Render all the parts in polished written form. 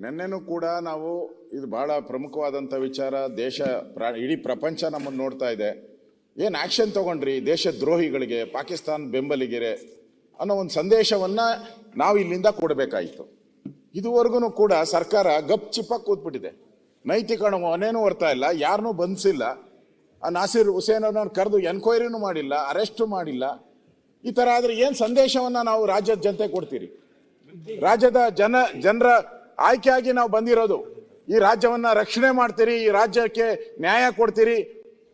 ನಿನ್ನೆನೂ ಕೂಡ ನಾವು ಇದು ಬಹಳ ಪ್ರಮುಖವಾದಂಥ ವಿಚಾರ. ದೇಶ ಇಡೀ ಪ್ರಪಂಚ ನಮ್ಮನ್ನು ನೋಡ್ತಾ ಇದೆ. ಏನು ಆಕ್ಷನ್ ತಗೊಂಡ್ರಿ ದೇಶ ದ್ರೋಹಿಗಳಿಗೆ, ಪಾಕಿಸ್ತಾನ ಬೆಂಬಲಿಗರೆ ಅನ್ನೋ ಒಂದು ಸಂದೇಶವನ್ನ ನಾವು ಇಲ್ಲಿಂದ ಕೊಡಬೇಕಾಯಿತು. ಇದುವರೆಗೂ ಕೂಡ ಸರ್ಕಾರ ಗಪ್ ಚಿಪ್ಪಾಗಿ ಕೂತ್ಬಿಟ್ಟಿದೆ. ನೈತಿಕ ಹೊಣೆನೂ ಹೊರ್ತಾ ಇಲ್ಲ, ಯಾರನ್ನೂ ಬಂಧಿಸಿಲ್ಲ. ಆ ನಾಸಿರ್ ಹುಸೇನ್ ಅವ್ರನ್ನ ಕರೆದು ಎನ್ಕ್ವೈರಿನೂ ಮಾಡಿಲ್ಲ, ಅರೆಸ್ಟು ಮಾಡಿಲ್ಲ. ಈ ಥರ ಆದರೆ ಏನು ಸಂದೇಶವನ್ನ ನಾವು ರಾಜ್ಯದ ಜನತೆ ಕೊಡ್ತೀರಿ? ರಾಜ್ಯದ ಜನರ ಆಯ್ಕೆಯಾಗಿ ನಾವು ಬಂದಿರೋದು. ಈ ರಾಜ್ಯವನ್ನ ರಕ್ಷಣೆ ಮಾಡ್ತೀರಿ, ಈ ರಾಜ್ಯಕ್ಕೆ ನ್ಯಾಯ ಕೊಡ್ತೀರಿ,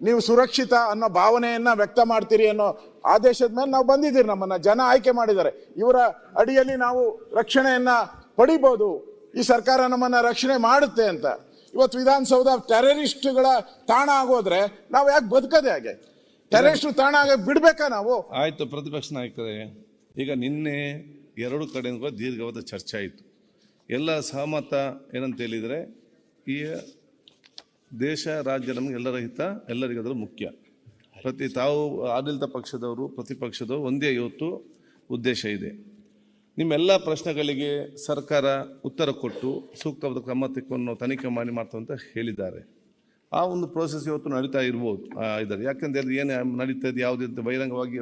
ನೀವು ಸುರಕ್ಷಿತ ಅನ್ನೋ ಭಾವನೆಯನ್ನ ವ್ಯಕ್ತ ಮಾಡ್ತೀರಿ ಅನ್ನೋ ಆದೇಶದ ಮೇಲೆ ನಾವು ಬಂದಿದ್ದೀರಿ. ನಮ್ಮನ್ನ ಜನ ಆಯ್ಕೆ ಮಾಡಿದ್ದಾರೆ. ಇವರ ಅಡಿಯಲ್ಲಿ ನಾವು ರಕ್ಷಣೆಯನ್ನ ಪಡಿಬಹುದು, ಈ ಸರ್ಕಾರ ನಮ್ಮನ್ನ ರಕ್ಷಣೆ ಮಾಡುತ್ತೆ ಅಂತ. ಇವತ್ತು ವಿಧಾನಸೌಧ ಟೆರರಿಸ್ಟ್ಗಳ ತಾಣ ಆಗೋದ್ರೆ ನಾವು ಯಾಕೆ ಬದುಕದೆ? ಹಾಗೆ ಟೆರರಿಸ್ಟ್ ತಾಣ ಆಗ ಬಿಡ್ಬೇಕಾ ನಾವು? ಆಯ್ತು, ಪ್ರತಿಪಕ್ಷ ನಾಯಕರೇ, ಈಗ ನಿನ್ನೆ ಎರಡು ಕಡೆಯಿಂದ ದೀರ್ಘವಾದ ಚರ್ಚೆ ಆಯಿತು. ಎಲ್ಲ ಸಹಮತ ಏನಂತ ಹೇಳಿದರೆ, ಈ ದೇಶ ರಾಜ್ಯ ನಮಗೆ ಎಲ್ಲರ ಹಿತ, ಎಲ್ಲರಿಗೂ ಅದರ ಮುಖ್ಯ. ತಾವು ಆಡಳಿತ ಪಕ್ಷದವರು ಪ್ರತಿಪಕ್ಷದವರು ಒಂದೇ ಇವತ್ತು ಉದ್ದೇಶ ಇದೆ. ನಿಮ್ಮೆಲ್ಲ ಪ್ರಶ್ನೆಗಳಿಗೆ ಸರ್ಕಾರ ಉತ್ತರ ಕೊಟ್ಟು ಸೂಕ್ತವಾದ ಕ್ರಮ ತೆಗೆದುಕೊಂಡು ತನಿಖೆ ಮಾಡ್ತಾ ಅಂತ ಹೇಳಿದ್ದಾರೆ. ಆ ಒಂದು ಪ್ರೋಸೆಸ್ ಇವತ್ತು ನಡೀತಾ ಇರ್ಬೋದು ಇದ್ದಾರೆ. ಯಾಕಂದರೆ ಏನು ನಡೀತಾ ಇದೆ ಯಾವುದೇ ಬಹಿರಂಗವಾಗಿ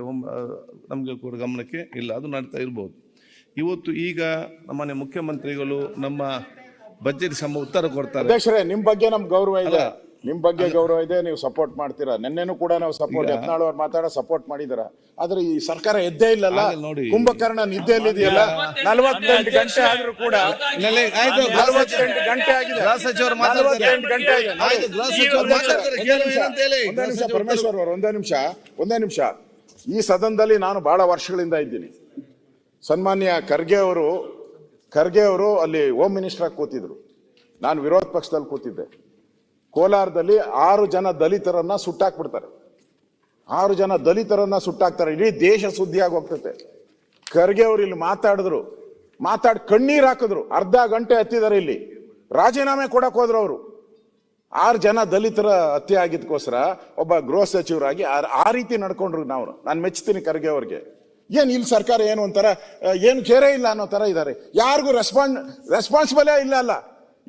ನಮಗೆ ಕೂಡ ಗಮನಕ್ಕೆ ಇಲ್ಲ, ಅದು ನಡೀತಾ ಇರ್ಬೋದು. ಇವತ್ತು ಈಗ ನಮ್ಮನೆ ಮುಖ್ಯಮಂತ್ರಿಗಳು ನಮ್ಮ ಬಜೆಟ್ ಉತ್ತರ ಕೊಡ್ತಾರೆ. ಅಧ್ಯಕ್ಷರೇ, ನಿಮ್ ಬಗ್ಗೆ ನಮ್ಗೆ ಗೌರವ ಇದೆ, ನಿಮ್ ಬಗ್ಗೆ ಗೌರವ ಇದೆ, ನೀವು ಸಪೋರ್ಟ್ ಮಾಡ್ತೀರಾ. ನಿನ್ನೆನೂ ಕೂಡ ನಾವು ಸಪೋರ್ಟ್, ಯತ್ನಾಳ್ ಅವ್ರು ಮಾತಾಡೋ ಸಪೋರ್ಟ್ ಮಾಡಿದಾರ. ಆದ್ರೆ ಈ ಸರ್ಕಾರ ಎದ್ದೇ ಇಲ್ಲಲ್ಲ, ಕುಂಭಕರ್ಣ ನಿದ್ದೆಯಲ್ಲಿದೆಯಲ್ಲ. 48 ಗಂಟೆ ಆದ್ರೂ ಕೂಡ 48 ಗಂಟೆ ಆಗಿದೆ. 48 ಗಂಟೆ ಆಗಿದೆ. ಪರಮೇಶ್ವರ್ ಅವರು ಒಂದೇ ನಿಮಿಷ. ಈ ಸದನದಲ್ಲಿ ನಾನು ಬಹಳ ವರ್ಷಗಳಿಂದ ಇದ್ದೀನಿ. ಸನ್ಮಾನ್ಯ ಖರ್ಗೆ ಅವರು ಅಲ್ಲಿ ಹೋಮ್ ಮಿನಿಸ್ಟರ್ ಆಗಿ ಕೂತಿದ್ರು, ನಾನು ವಿರೋಧ ಪಕ್ಷದಲ್ಲಿ ಕೂತಿದ್ದೆ. ಕೋಲಾರದಲ್ಲಿ 6 ಜನ ದಲಿತರನ್ನ ಸುಟ್ಟಾಕ್ಬಿಡ್ತಾರೆ. 6 ಜನ ದಲಿತರನ್ನ ಸುಟ್ಟಾಕ್ತಾರೆ. ಇಡೀ ದೇಶ ಸುದ್ದಿಯಾಗಿ ಹೋಗ್ತೈತೆ. ಖರ್ಗೆ ಅವರು ಇಲ್ಲಿ ಮಾತಾಡಿ ಕಣ್ಣೀರ್ ಹಾಕಿದ್ರು. ಅರ್ಧ ಗಂಟೆ ಹತ್ತಿದ್ದಾರೆ. ಇಲ್ಲಿ ರಾಜೀನಾಮೆ ಕೊಡಕ್ ಹೋದ್ರು ಅವರು. 6 ಜನ ದಲಿತರ ಹತ್ಯೆ ಆಗಿದ್ಕೋಸ್ಕರ ಒಬ್ಬ ಗೃಹ ಸಚಿವರಾಗಿ ಆ ರೀತಿ ನಡ್ಕೊಂಡ್ರು. ನಾನು ಮೆಚ್ತೀನಿ ಖರ್ಗೆ ಅವ್ರಿಗೆ. ಏನ್ ಇಲ್ಲಿ ಸರ್ಕಾರ ಏನು ಒಂಥರ ಏನು ಕೇರೇ ಇಲ್ಲ ಅನ್ನೋ ತರ ಇದ್ದಾರೆ. ಯಾರಿಗೂ ರೆಸ್ಪಾನ್ಸಿಬಲೇ ಇಲ್ಲ.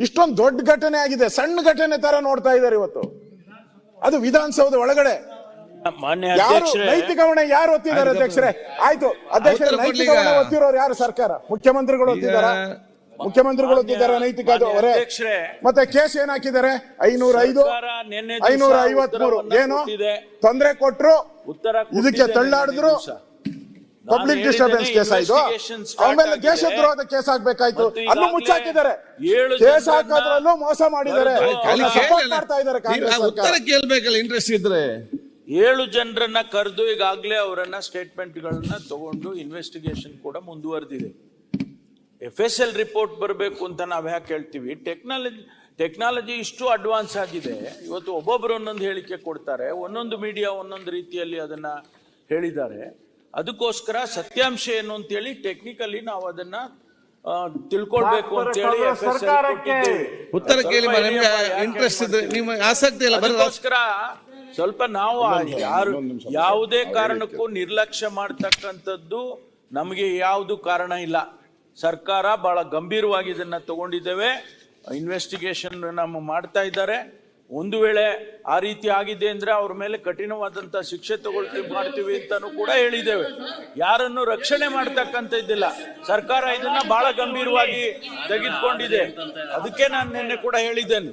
ಇಷ್ಟೊಂದು ದೊಡ್ಡ ಘಟನೆ ಆಗಿದೆ, ಸಣ್ಣ ಘಟನೆ ತರ ನೋಡ್ತಾ ಇದ್ದಾರೆ ಇವತ್ತು. ಅದು ವಿಧಾನಸೌಧ ಒಳಗಡೆ. ಯಾರು ನೈತಿಕ ಹೊಣೆ ಯಾರು ಒತ್ತಿದ್ದಾರೆ ಅಧ್ಯಕ್ಷರೇ? ಆಯ್ತು ಅಧ್ಯಕ್ಷರೇ, ನೈತಿಕ ಹೊಣೆ ಒತ್ತಿರೋರು ಯಾರು? ಸರ್ಕಾರ, ಮುಖ್ಯಮಂತ್ರಿಗಳು ಒತ್ತಿದಾರ? ಮುಖ್ಯಮಂತ್ರಿಗಳು ಒತ್ತಿದ್ದಾರೆ ನೈತಿಕ ಹೊರೆ. ಮತ್ತೆ ಕೇಸ್ ಏನ್ ಹಾಕಿದ್ದಾರೆ? 505, 553 ಏನು ತೊಂದರೆ ಕೊಟ್ರು, ಇದಕ್ಕೆ ತಳ್ಳಾಡಿದ್ರು. ಪಬ್ಲಿಕ್ ಡಿಸ್ಟರ್ಬೆನ್ಸ್ ಕೇಸ್ ಆಯ್ತು. ಆಮೇಲೆ ದೇಶದ್ರೋಹದ ಕೇಸ್ ಹಾಕ್ಬೇಕಾಯ್ತು, ಅಲ್ಲೂ ಮುಚ್ಚಾಕಿದ್ದಾರೆ. ಕೇಸ್ ಹಾಕೋದ್ರಲ್ಲೂ ಮೋಸ ಮಾಡಿದ್ದಾರೆ. ಇಂಟ್ರೆಸ್ಟ್ ಇದ್ರೆ 7 ಜನರನ್ನ ಕರೆದು ಈಗಾಗಲೇ ಅವರನ್ನ ಸ್ಟೇಟ್ಮೆಂಟ್ ಗಳನ್ನ ತಗೊಂಡು ಇನ್ವೆಸ್ಟಿಗೇಷನ್ ಕೂಡ ಮುಂದುವರೆದಿದೆ. FSL ರಿಪೋರ್ಟ್ ಬರಬೇಕು ಅಂತ ನಾವ್ ಯಾಕೆ ಹೇಳ್ತೀವಿ? ಟೆಕ್ನಾಲಜಿ ಇಷ್ಟು ಅಡ್ವಾನ್ಸ್ ಆಗಿದೆ. ಇವತ್ತು ಒಬ್ಬೊಬ್ರು ಒಂದೊಂದು ಹೇಳಿಕೆ ಕೊಡ್ತಾರೆ, ಒಂದೊಂದು ಮೀಡಿಯಾ ಒಂದೊಂದು ರೀತಿಯಲ್ಲಿ ಅದನ್ನ ಹೇಳಿದ್ದಾರೆ. ಅದಕ್ಕೋಸ್ಕರ ಸತ್ಯಾಂಶ ಏನು ಅಂತೇಳಿ ಟೆಕ್ನಿಕಲಿ ನಾವು ಅದನ್ನ ತಿಳ್ಕೊಳ್ಬೇಕು ಅಂತೇಳಿ ಉತ್ತರ ಕೇಳಿ ಇಂಟ್ರೆಸ್ಟ್ ಇದ್ರೆ ನಿಮ್ಮ ಆಸಕ್ತಿ ಇಲ್ಲ. ಅದಕ್ಕೋಸ್ಕರ ಸ್ವಲ್ಪ ನಾವು ಯಾವುದೇ ಕಾರಣಕ್ಕೂ ನಿರ್ಲಕ್ಷ್ಯ ಮಾಡ್ತಕ್ಕಂಥದ್ದು ನಮಗೆ ಯಾವುದು ಕಾರಣ ಇಲ್ಲ. ಸರ್ಕಾರ ಬಹಳ ಗಂಭೀರವಾಗಿ ಇದನ್ನ ತಗೊಂಡಿದ್ದೇವೆ. ಇನ್ವೆಸ್ಟಿಗೇಷನ್ ನಮ್ಮ ಮಾಡ್ತಾ ಇದ್ದಾರೆ. ಒಂದು ವೇಳೆ ಆ ರೀತಿ ಆಗಿದೆ ಅಂದ್ರೆ ಅವ್ರ ಮೇಲೆ ಕಠಿಣವಾದಂತ ಶಿಕ್ಷೆ ಮಾಡ್ತೀವಿ ಅಂತಾನು ಕೂಡ ಹೇಳಿದ್ದೇವೆ. ಯಾರನ್ನು ರಕ್ಷಣೆ ಮಾಡ್ತಕ್ಕಂಥದ್ದಿಲ್ಲ. ಸರ್ಕಾರ ಇದನ್ನ ಬಹಳ ಗಂಭೀರವಾಗಿ ತೆಗೆದುಕೊಂಡಿದೆ. ಅದಕ್ಕೆ ನಾನು ನಿನ್ನೆ ಕೂಡ ಹೇಳಿದ್ದೇನೆ.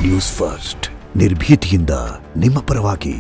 ನ್ಯೂಸ್ ಫಸ್ಟ್, ನಿರ್ಭೀತಿಯಿಂದ ನಿಮ್ಮ ಪರವಾಗಿ.